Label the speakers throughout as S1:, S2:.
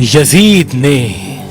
S1: Yazid ने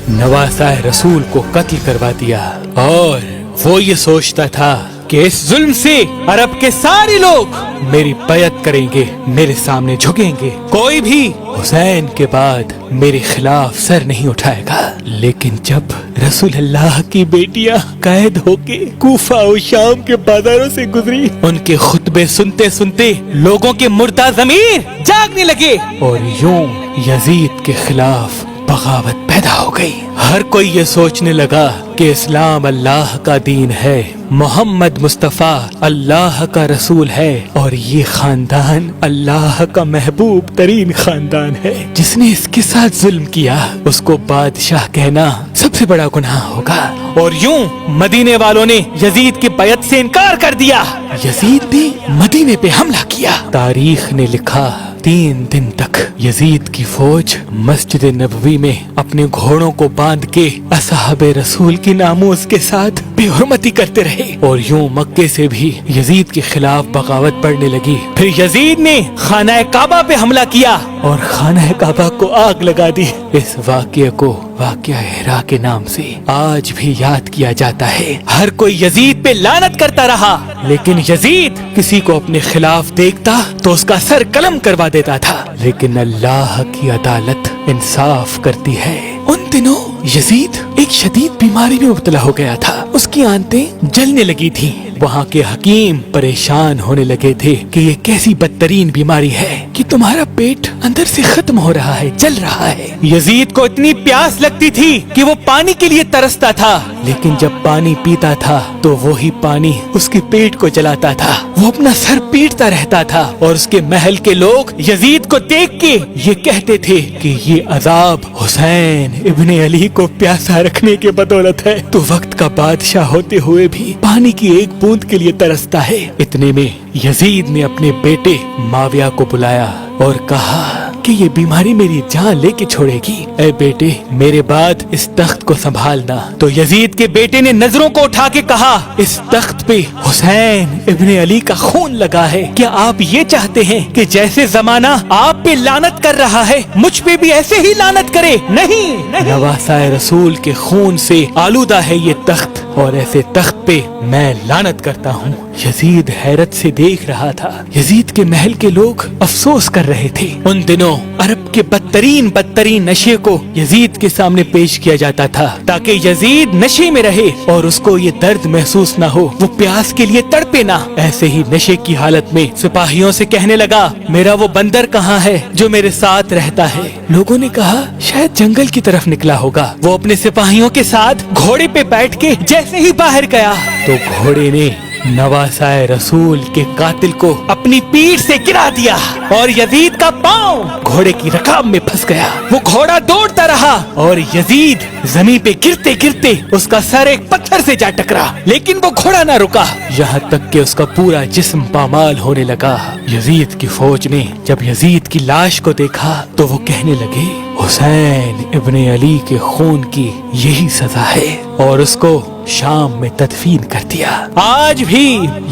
S1: नवासा रसूल को कत्ल करवा दिया और वो ये सोचता था कि इस जुल्म से अरब के सारे लोग मेरी बैत करेंगे, मेरे सामने झुकेंगे, कोई भी हुसैन के बाद मेरे खिलाफ सर नहीं उठाएगा। लेकिन जब रसूल अल्लाह की बेटियां कैद होके कूफा और शाम के बाजारों से गुजरी, उनके खुतबे सुनते सुनते लोगों के मुर्दा ज़मीर जागने लगे और यूं यजीद के खिलाफ बगावत पैदा हो गई। हर कोई ये सोचने लगा कि इस्लाम अल्लाह का दीन है, मोहम्मद मुस्तफा अल्लाह का रसूल है और ये खानदान अल्लाह का महबूब तरीन खानदान है। जिसने इसके साथ जुल्म किया उसको बादशाह कहना सबसे बड़ा गुनाह होगा। और यूं मदीने वालों ने यजीद की बैत से इनकार कर दिया। यजीद ने मदीने पे हमला किया। तारीख ने लिखा 3 दिन तक यजीद की फौज मस्जिद नबवी में अपने घोड़ों को बांध के असहाबे रसूल की नामूस के साथ बेहुरमती करते रहे और यूं मक्के से भी यजीद के खिलाफ बगावत बढ़ने लगी। फिर यजीद ने खाना काबा पे हमला किया और खाना काबा को आग लगा दी। इस वाक़ये को वाक़या हिरा के नाम से आज भी याद किया जाता है। हर कोई यजीद पे लानत करता रहा, लेकिन यजीद किसी को अपने खिलाफ देखता तो उसका सर कलम करवा देता था। लेकिन अल्लाह की अदालत इंसाफ करती है। उन दिनों यजीद एक शदीद बीमारी में मुब्तला हो गया था। उसकी आंतें जलने लगी थीं। वहाँ के हकीम परेशान होने लगे थे कि ये कैसी बदतरीन बीमारी है कि तुम्हारा पेट अंदर से खत्म हो रहा है, जल रहा है। यजीद को इतनी प्यास लगती थी कि वो पानी के लिए तरसता था, लेकिन जब पानी पीता था तो वो ही पानी उसके पेट को जलाता था। वो अपना सर पीटता रहता था और उसके महल के लोग यजीद को देख के ये कहते थे कि ये अजाब हुसैन इब्ने अली को प्यासा रखने के बदौलत है। तो वक्त का बादशाह होते हुए भी पानी की एक बूंद के लिए तरसता है। इतने में यजीद ने अपने बेटे माविया को बुलाया और कहा कि ये बीमारी मेरी जान लेके छोड़ेगी। ऐ बेटे, मेरे बाद इस तख्त को संभालना। तो यजीद के बेटे ने नजरों को उठा के कहा, इस तख्त पे हुसैन इब्ने अली का खून लगा है। क्या आप ये चाहते हैं कि जैसे जमाना आप पे लानत कर रहा है मुझ पे भी ऐसे ही लानत करे? नहीं, नवासा रसूल के खून से आलूदा है ये तख्त और ऐसे तख्त पे मैं लानत करता हूँ। यजीद हैरत से देख रहा था। यजीद के महल के लोग अफसोस कर रहे थे। उन दिनों अरब के बदतरीन नशे को यजीद के सामने पेश किया जाता था ताकि यजीद नशे में रहे और उसको ये दर्द महसूस न हो, वो प्यास के लिए तड़पे ना। ऐसे ही नशे की हालत में सिपाहियों से कहने लगा, मेरा वो बंदर कहाँ है जो मेरे साथ रहता है? लोगों ने कहा शायद जंगल की तरफ निकला होगा। वो अपने सिपाहियों के साथ घोड़े पे बैठ के जैसे ही बाहर गया तो घोड़े ने नवासा रसूल के कातिल को अपनी पीठ से गिरा दिया और यजीद का पांव घोड़े की रकाब में फंस गया। वो घोड़ा दौड़ता रहा और यजीद जमीन पे गिरते गिरते उसका सर एक पत्थर से जा टकरा, लेकिन वो घोड़ा ना रुका, यहाँ तक कि उसका पूरा जिस्म पामाल होने लगा। यजीद की फौज ने जब यजीद की लाश को देखा तो वो कहने लगे, हुसैन इब्ने अली के खून की यही सजा है और उसको शाम में तदफीन कर दिया। आज भी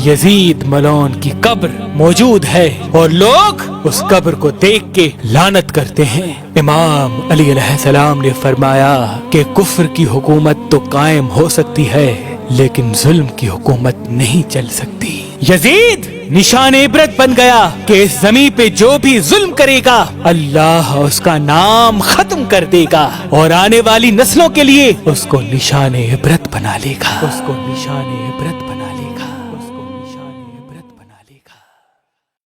S1: यजीद मलौन की कब्र मौजूद है और लोग उस कब्र को देख के लानत करते हैं। इमाम अली अलैहिस्सलाम ने फरमाया कि कुफ्र की हुकूमत तो कायम हो सकती है लेकिन जुल्म की हुकूमत नहीं चल सकती। यजीद निशान इबरत बन गया कि इस जमीन पे जो भी जुल्म करेगा अल्लाह उसका नाम खत्म कर देगा और आने वाली नस्लों के लिए उसको निशान इबरत बना लेगा।